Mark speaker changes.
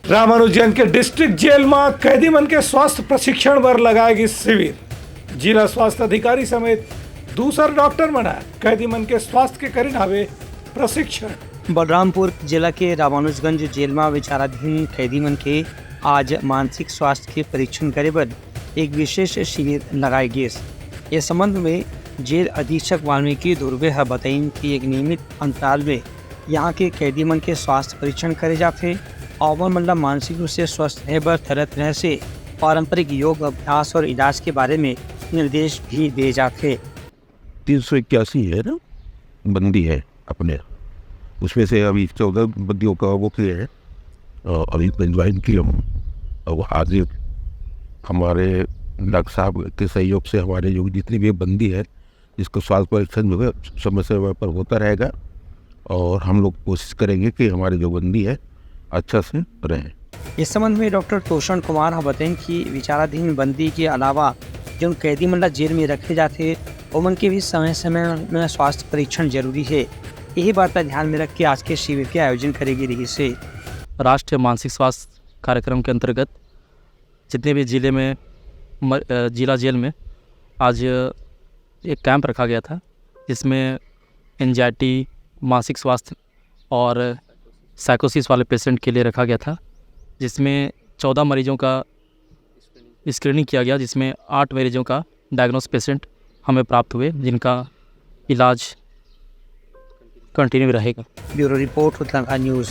Speaker 1: रामानुजन के district jail में कैदी मन के स्वास्थ्य प्रशिक्षण पर लगाएगी शिविर। जिला स्वास्थ्य अधिकारी समेत दूसरा डॉक्टर मना कैदी मन के स्वास्थ्य के करीन आवे प्रशिक्षण।
Speaker 2: बलरामपुर जिला के रामानुजगंज जेल में विचाराधीन कैदी मन के आज मानसिक स्वास्थ्य के परीक्षण करे पर एक विशेष शिविर लगाई गई। इस संबंध में जेल अधीक्षक वाल्मीकि दुर्वे बताइन कि एक नियमित अंतराल में यहाँ के कैदी मन के स्वास्थ्य परीक्षण करे जाते और मतलब मानसिक रूप से स्वस्थ रहने पर तरह तरह से पारंपरिक योग अभ्यास और इलाज के बारे में निर्देश भी दिए जाते।
Speaker 3: 381 है ना बंदी है अपने, उसमें से अभी 14 बंदियों का वो किए हैं अभी ज्वाइन किए हम। और आज हमारे डॉक्टर साहब के सहयोग से हमारे जो जितनी भी बंदी है जिसको स्वास्थ्य परीक्षण जो है समय समय पर होता रहेगा और हम लोग कोशिश करेंगे कि हमारे जो बंदी है अच्छा से रहे।
Speaker 2: इस संबंध में डॉक्टर तोषण कुमार बताएं कि विचाराधीन बंदी के अलावा जो कैदी मतलब जेल में रखे जाते उन के भी समय समय में स्वास्थ्य परीक्षण जरूरी है। यही बात का ध्यान में रख के आज के शिविर के आयोजन करेगी रही से
Speaker 4: राष्ट्रीय मानसिक स्वास्थ्य कार्यक्रम के अंतर्गत जितने भी जिले में जिला जेल में आज एक कैंप रखा गया था जिसमें एंजाइटी, मानसिक स्वास्थ्य और साइकोसिस वाले पेशेंट के लिए रखा गया था, जिसमें 14 मरीजों का स्क्रीनिंग किया गया, जिसमें 8 मरीजों का डायग्नोस पेशेंट हमें प्राप्त हुए जिनका इलाज कंटिन्यू रहेगा।
Speaker 2: Bureau report Uttarakhand news.